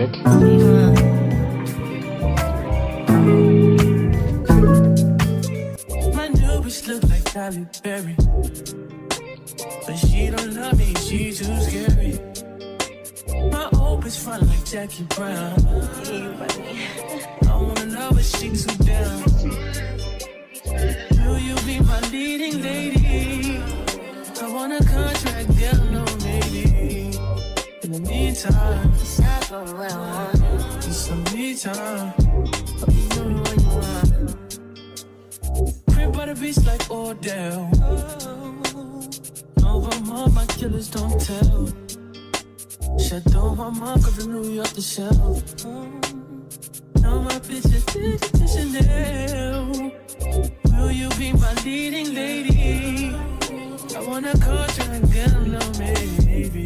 kick. My new bitch look like Halle Berry, but she don't love me, she too scary. My old bitch fun like Jackie Brown. I wanna love her, she too down. Will you be my leading lady? I want a contract, girl, no maybe. In the meantime, it's not going well. Need some me time. Hope you know what you want. Crib by the beach like Odell. Over all my killers don't tell. Shadow my mom cause I New York the shelf. Now my bitches did it to Chanel. Will you be my leading lady? I wanna contract, girl, no maybe.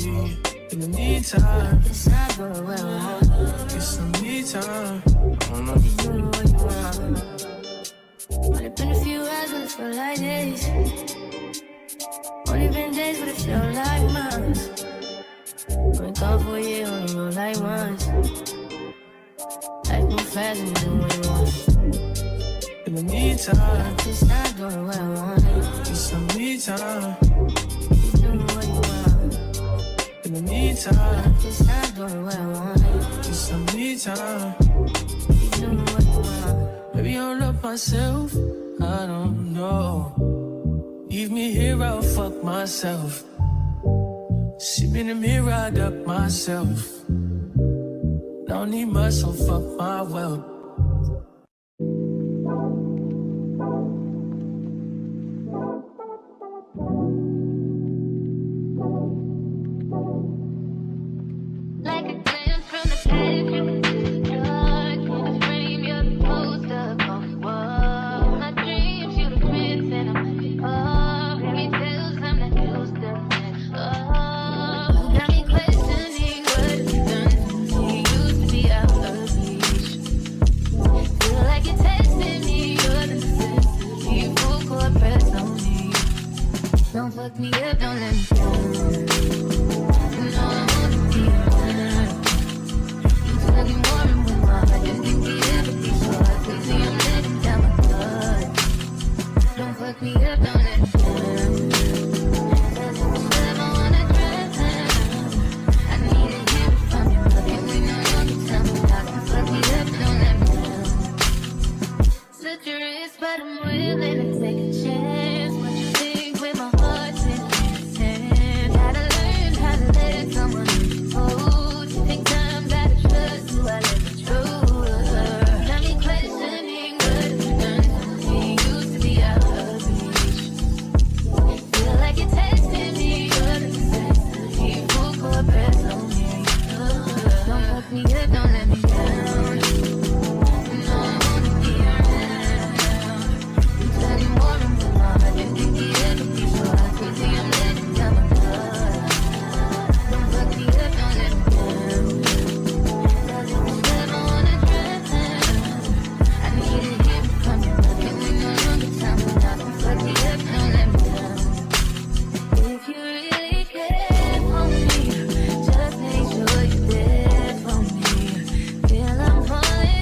In the meantime, it's not going well. Get some me time. I don't know if you know what you want. Only been a few hours, but it feel like days. Only been days, but it feel like months. Went gone for a year, only roll like once. Life move fast and you do what you want. In the meantime, it's not going well, I want it. Get some me time. You do what you want. In the meantime, it's not going well, I want it. Get some me time. You do what you want. Maybe I don't love myself, I don't know. Leave me here, I'll fuck myself. See me in the mirror, I duck myself. Don't need much, so fuck my wealth. Like a glance from the past, you can see the dark. In a frame, you're the poster on the wall. My dreams, you the prince, and I'm the pop. Fairy tales, I'm not used to it. Oh, got me questioning what you've done to me. Used to be out of reach. Feel like you're testing me, you're the necessity. Full court press on me. Don't fuck me up, don't let me down. No, I wanna be around. You talking more and more. I just think the empathy so I could see I'm letting down my guard. Don't fuck me up, don't let me down. Cause if it's love, I wanna drown. I need to hear it from you, but if we know you can tell me how to fuck me up, don't let me down. Such a risk, but I'm willing to take a chance. What you think with my heart in your hand? Gotta learn how to let someone hold. Take time, gotta trust who I let the truth. Got me questioning what you've done to me. Used to be out of reach. Feel like you're testing me, you're the necessity. Full court press on me. Don't fuck me up, don't let me down. No, I wanna be around. You study more and more. I just think the empathy so I could see I'm letting down my guard. Don't fuck me up, don't let me down. Cause if it's love, I wanna drown. I need to hear it from you, but if we know you can tell me how to fuck me up, don't let me down. If you really care for me, just make sure you're there for me. Feel I'm falling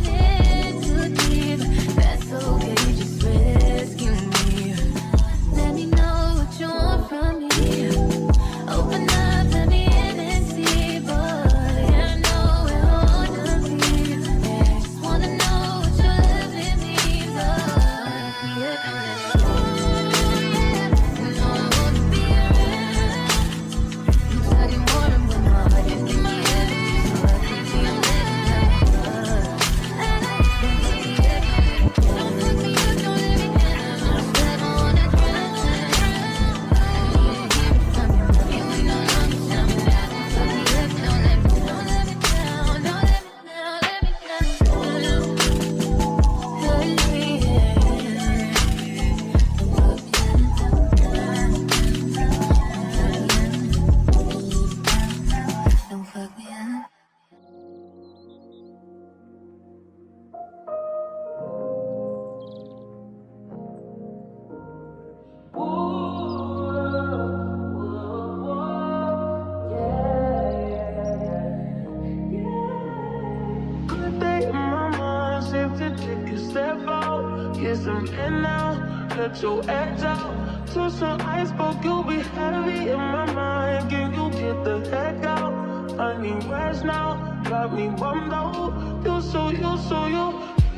take a step out, get some air now, let your edge out. To some iceberg, you'll be heavy in my mind. Can you get the heck out? I need rest now, got me bummed out. You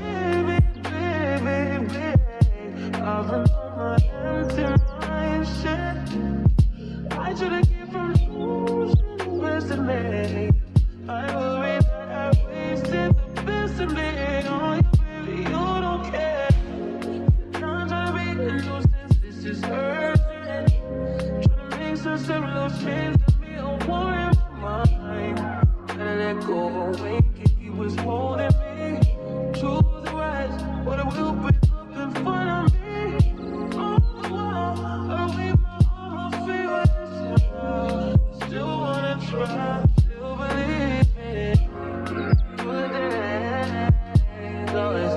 baby, baby, baby. I've been on my empty mind, shit. I should've given from you the best of me. I worry that I wasted the best of me on you, baby. You don't care. I'm trying to be a nuisance. This is urgent. Trying to make some little change to me. I want in my mind. Gotta let go away. He was holding me to the right, but it will break up in front of me. All the while, I wait my almost favorite. Still wanna try, still believe me. Good days, always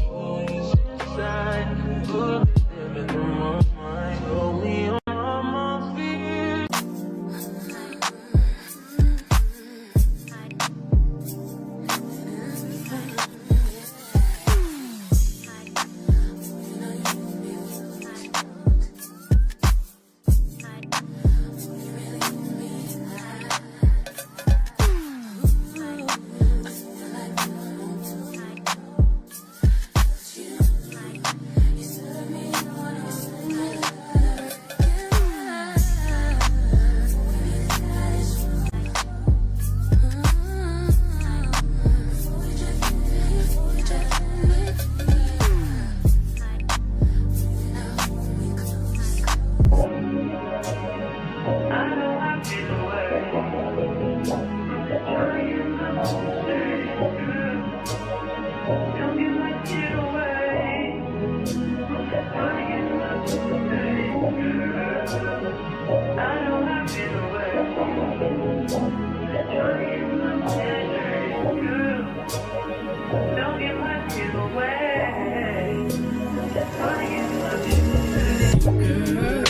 always inside. Good living in my mind, hold me on my feet.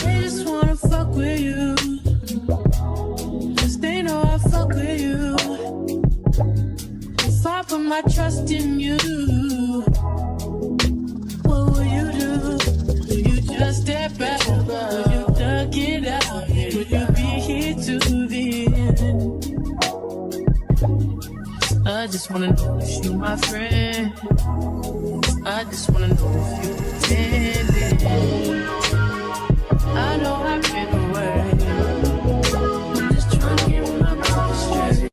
They just wanna fuck with you. Cause they know I fuck with you. If I put my trust in you, what will you do? Will you just step back? Will you duck it out? Will you be here to the end? I just wanna know if you my friend. I just wanna know if you pretending. I know I've been away. I'm just trying to get my mind straight.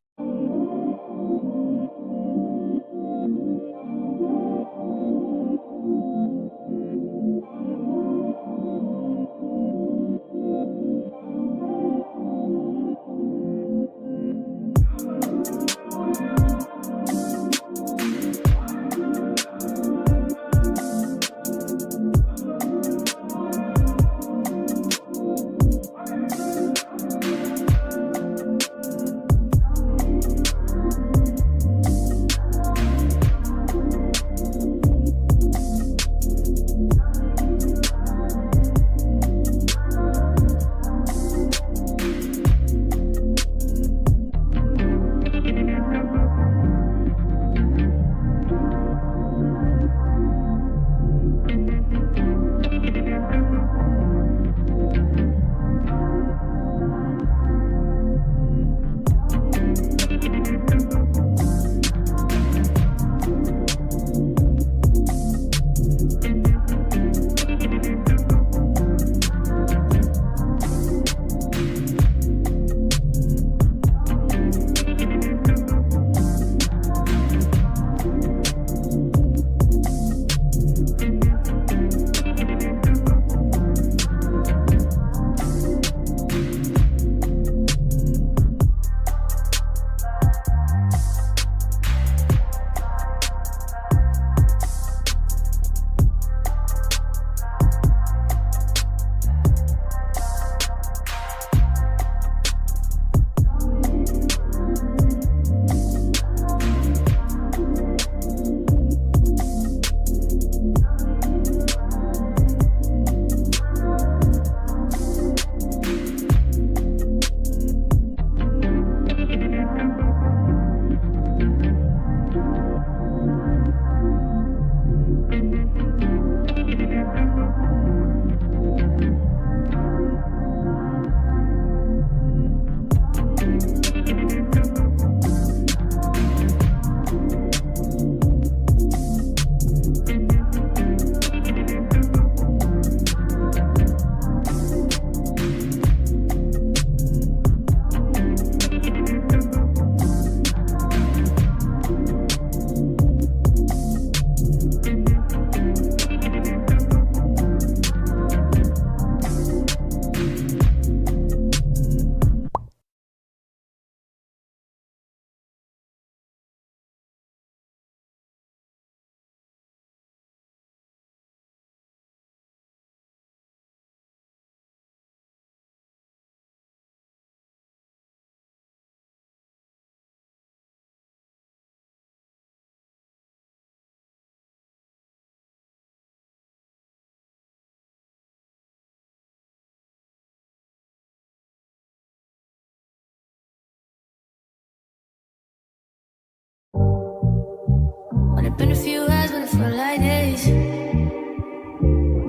Only been a few hours, but it felt like days.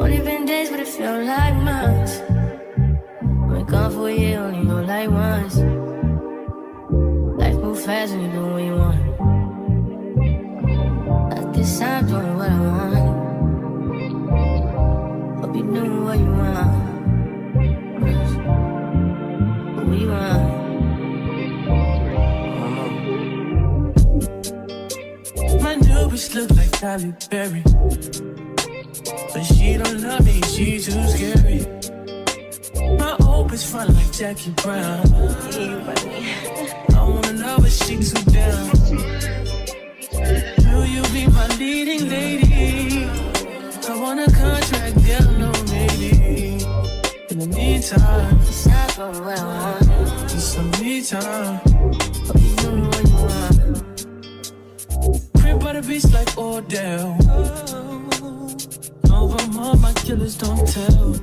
Only been days, but it felt like months. Been gone for a year, only know like once. Life move fast when you do what you want. At this time, doing what I want. Hope you doing what you want. What we want. My new bitch look like Halle Berry, but she don't love me, she too scary. My old bitch front like Jackie Brown. I wanna know if she too down. Will you be my leading lady? I want a contract, girl, no maybe. In the meantime, it's not for what I want. Just some me time. Hope you know what you want. Crib by the beach like Odell. Over all my killers don't tell.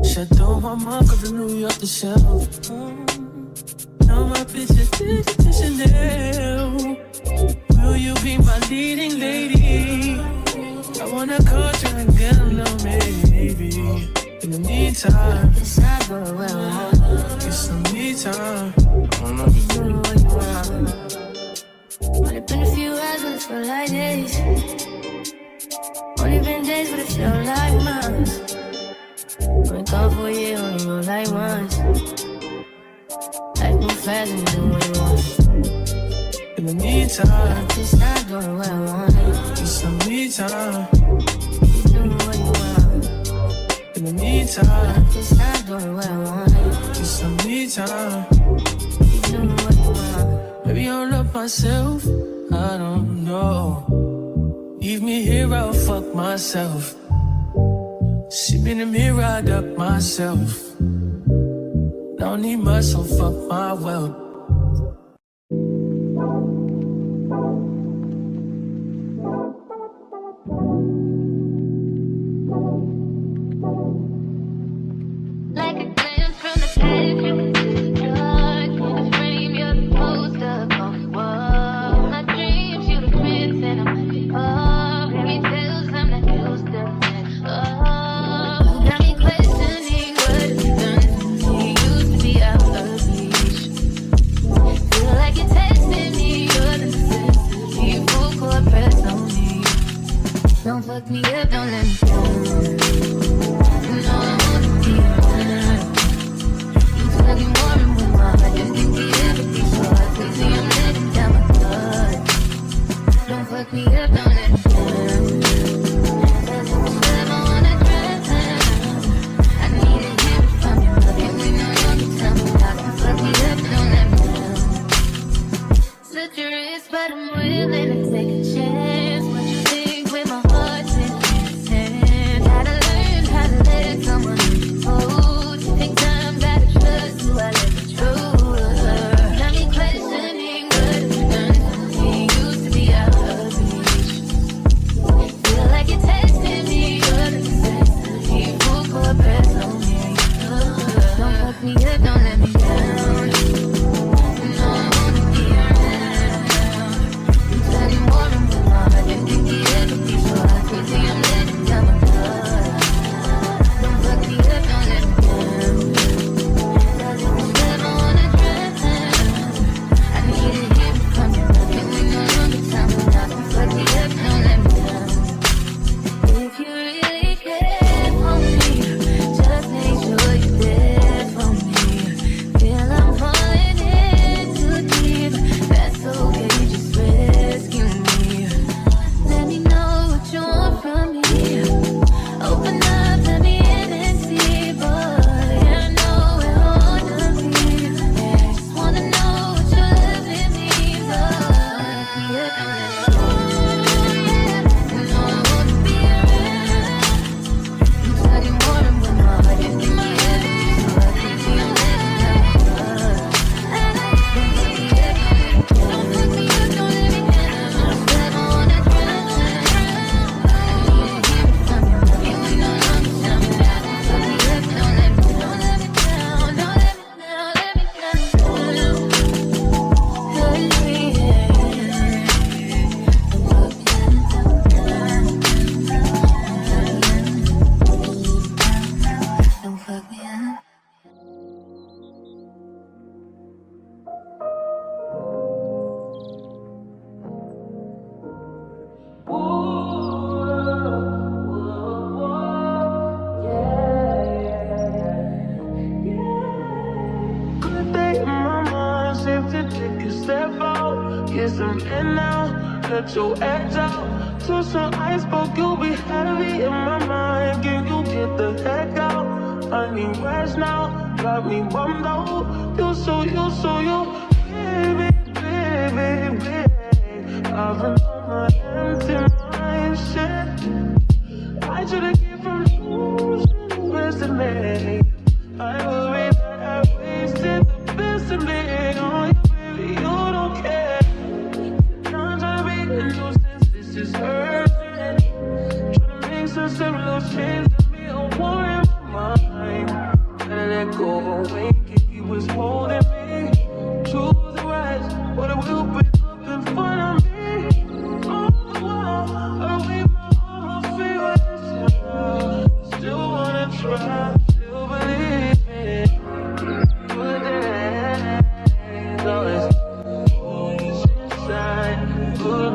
Shadow my mom cause I knew you off the shelf. Now my bitch is Chanel. Will you be my leading lady? I wanna contract, girl, no maybe. In the meantime, it's not going well. Get some me time. I don't know if you know what you want. Only been a few hours, but it felt like days. Only been days, but it felt like months. Been gone for a year, only know like once. Life move fast and you do what you want. In the meantime, just not doing what I want. Get some me time. You doing what you want. In the meantime, just not doing what I want. Get some me time. You doing what you want. Maybe I'll love myself, I don't know. Leave me here, I'll fuck myself. See me in the mirror, I duck myself. Don't need much, so fuck my wealth. Like a glance from the past, you can see the dark in the frame. You're the poster on the wall. My dreams, you the prince, and I'm the pop. Fairy tales, I'm not used to that. Oh, got me questioning what you've done. You used to be out of reach. Feel like you're testing me, you're the necessity. Full court press on me. Don't fuck me up, don't let me down. You know I wanna be around. You talking more and more, I just think the empathy so I can see I'm letting down my guard. Don't fuck me up, don't let me down. Cause if it's love, I wanna drown. I need to hear it from you, but if we know you can tell me how to fuck me up, don't let me down. Such a risk, but I'm willing to take a chance. What you think with my heart's in your hand? Gotta learn how to let someone hold you. Take time, gotta trust who I let me trust. Got me questioning what you've done. You used to be out of reach. Feel like you're testing me, you're the necessity. Full court press on me. Don't fuck me up, don't let me down. You know I wanna be around. You in now, let your act out. To some iceberg, you'll be heavy in my mind. Can you get the heck out? I need rest now, got me bummed out. You so, baby, baby, baby. I've been on my empty mind, shit. I should've came from losing the best in me. I worry that I wasted the best in me. Oh, you, baby, you don't care. I'm trying to be a nuisance, this is urgent. Trying to make some similar change to me, a war in my mind. Gotta let go away, he was holding me. Choose the right, but it will be up in front of me. All the while, I wave my arm, I feel it. Still wanna try, still believe it. Good days, always inside. Good